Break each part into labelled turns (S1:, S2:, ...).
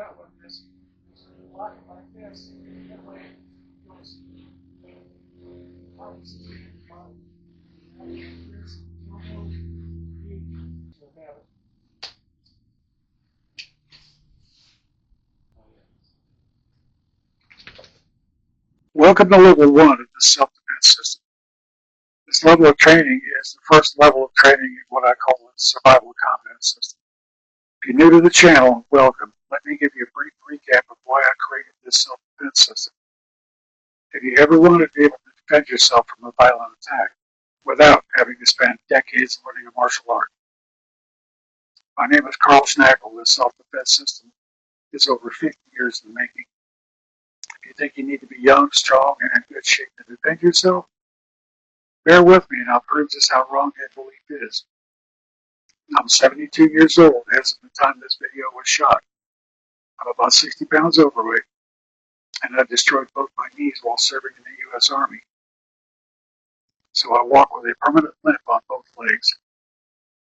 S1: out with this. So you lock it like this, that way it goes opposite to your body. There's no need to have it. Welcome to level 1 of the self-defense system. This level of training is the first level of training in what I call the survival competence system. If you're new to the channel, welcome. Let me give you a brief recap of why I created this self-defense system. If you ever wanted to be able to defend yourself from a violent attack without having to spend decades learning a martial art. My name is Carl Schnackle. This self-defense system is over 50 years in the making. If you think you need to be young, strong, and in good shape to defend yourself, bear with me and I'll prove just how wrong that belief is. I'm 72 years old as of the time this video was shot. I'm about 60 pounds overweight, and I destroyed both my knees while serving in the U.S. Army. So I walk with a permanent limp on both legs.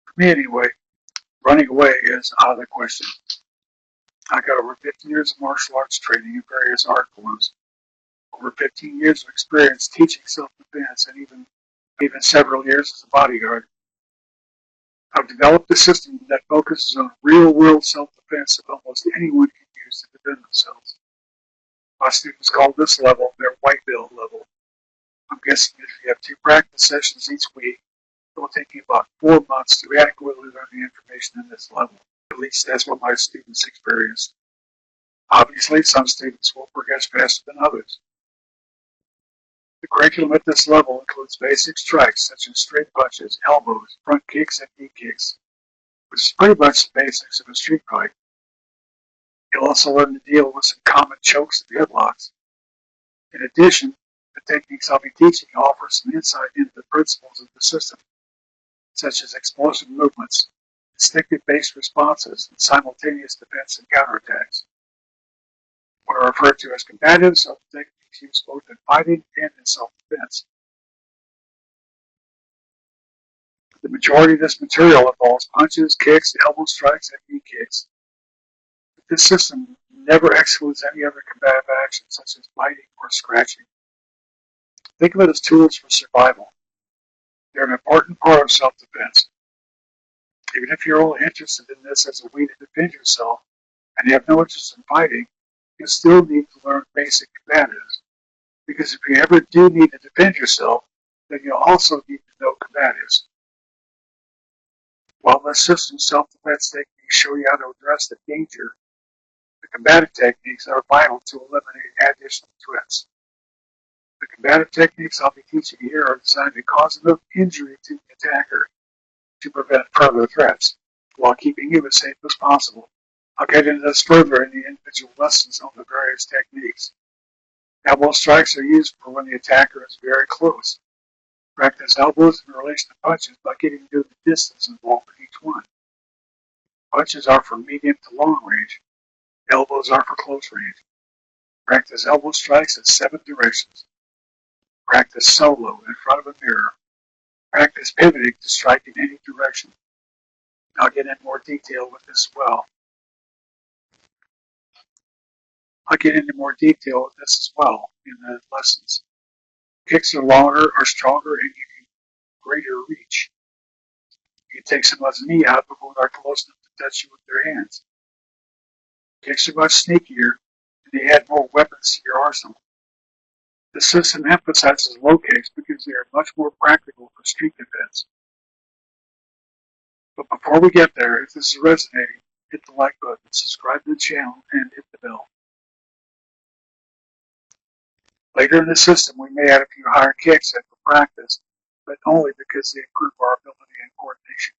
S1: For me anyway, running away is out of the question. I got over 15 years of martial arts training in various art forms, over 15 years of experience teaching self-defense, and even several years as a bodyguard. I've developed a system that focuses on real-world self-defense that almost anyone can use to defend themselves. My students call this level their white belt level. I'm guessing if you have 2 practice sessions each week, it will take you about 4 months to adequately learn the information in this level. At least that's what my students experienced. Obviously, some students will progress faster than others. The curriculum at this level includes basic strikes such as straight punches, elbows, front kicks, and knee kicks, which is pretty much the basics of a street fight. You'll also learn to deal with some common chokes and headlocks. In addition, the techniques I'll be teaching offer some insight into the principles of the system, such as explosive movements, instinctive-based responses, and simultaneous defense and counterattacks. What are referred to as combatives are the techniques used both in fighting and in self-defense. The majority of this material involves punches, kicks, elbow strikes, and knee kicks. But this system never excludes any other combative action, such as biting or scratching. Think of it as tools for survival. They're an important part of self-defense. Even if you're only interested in this as a way to defend yourself and you have no interest in fighting, you still need to learn basic combatives. Because if you ever do need to defend yourself, then you'll also need to know combatives. While the system's self-defense techniques show you how to address the danger, the combative techniques are vital to eliminate additional threats. The combative techniques I'll be teaching here are designed to cause enough injury to the attacker to prevent further threats, while keeping you as safe as possible. I'll get into this further in the individual lessons on the various techniques. Elbow strikes are used for when the attacker is very close. Practice elbows in relation to punches by getting to the distance involved in each one. Punches are for medium to long range. Elbows are for close range. Practice elbow strikes in 7 directions. Practice solo in front of a mirror. Practice pivoting to strike in any direction. I'll get into more detail with this as well. In the lessons. Kicks are longer or stronger and give you greater reach. You can take someone's knee out before they're close enough to touch you with their hands. Kicks are much sneakier and they add more weapons to your arsenal. The system emphasizes low kicks because they are much more practical for street defense. But before we get there, if this is resonating, hit the like button, subscribe to the channel, and hit the bell. Later in the system, we may add a few higher kicks in for practice, but only because they improve our ability and coordination.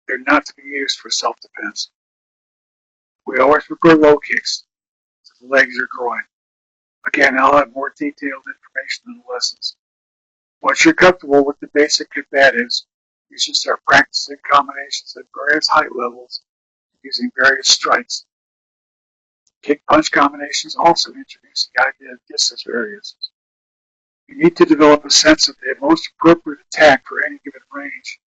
S1: They're not to be used for self-defense. We always prefer low kicks to the legs or groin. Again, I'll have more detailed information in the lessons. Once you're comfortable with the basic combatives, you should start practicing combinations at various height levels using various strikes. Kick-punch combinations also introduce the idea of distance variances. You need to develop a sense of the most appropriate attack for any given range,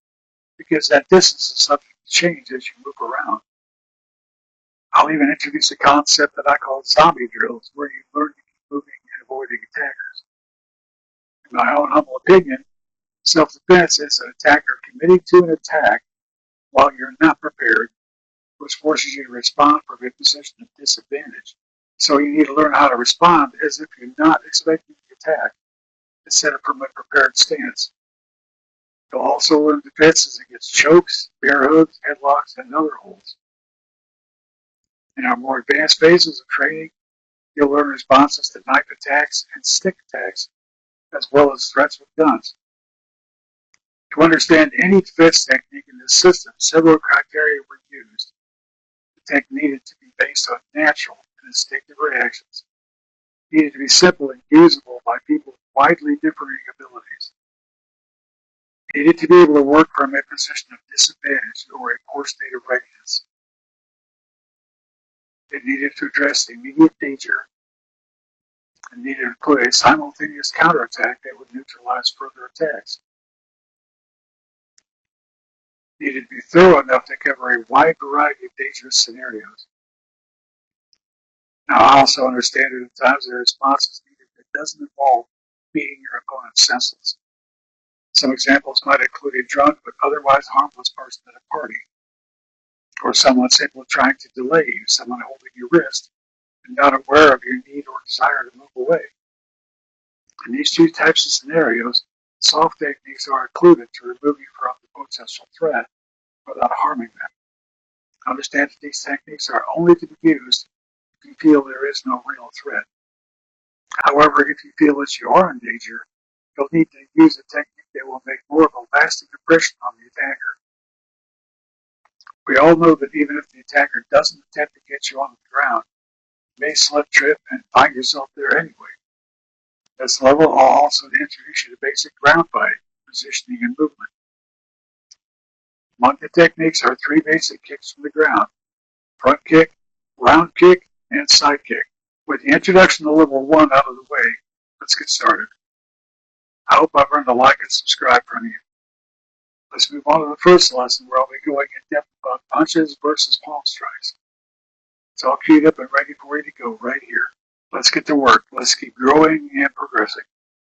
S1: because that distance is subject to change as you move around. I'll even introduce a concept that I call zombie drills, where you learn to keep moving and avoiding attackers. In my own humble opinion, self-defense is an attacker committing to an attack while you're not prepared, which forces you to respond from a position of disadvantage. So you need to learn how to respond as if you're not expecting the attack, instead of from a prepared stance. You'll also learn defenses against chokes, bear hooks, headlocks, and other holds. In our more advanced phases of training, you'll learn responses to knife attacks and stick attacks, as well as threats with guns. To understand any defense technique in this system, several criteria were used. The technique needed to be based on natural and instinctive reactions. It needed to be simple and usable by people with widely differing abilities. It needed to be able to work from a position of disadvantage or a poor state of readiness. It needed to address immediate danger. It needed to include a simultaneous counterattack that would neutralize further attacks. It needed to be thorough enough to cover a wide variety of dangerous scenarios. Now, I also understand that at times the response is needed that doesn't involve beating your opponent senseless. Some examples might include a drunk but otherwise harmless person at a party, or someone simply trying to delay you, someone holding your wrist and not aware of your need or desire to move away. In these two types of scenarios, soft techniques are included to remove you from the potential threat without harming them. Understand that these techniques are only to be used if you feel there is no real threat. However, if you feel that you are in danger, you'll need to use a technique that will make more of a lasting impression on the attacker. We all know that even if the attacker doesn't attempt to get you on the ground, you may slip, trip, and find yourself there anyway. At this level, I'll also introduce you to basic ground fighting, positioning, and movement. Among the techniques are three basic kicks from the ground: front kick, round kick, and side kick. With the introduction to level 1 out of the way, let's get started. I hope I've earned a like and subscribe from you. Let's move on to the first lesson, where I'll be going in depth about punches versus palm strikes. It's all queued up and ready for you to go right here. Let's get to work. Let's keep growing and progressing.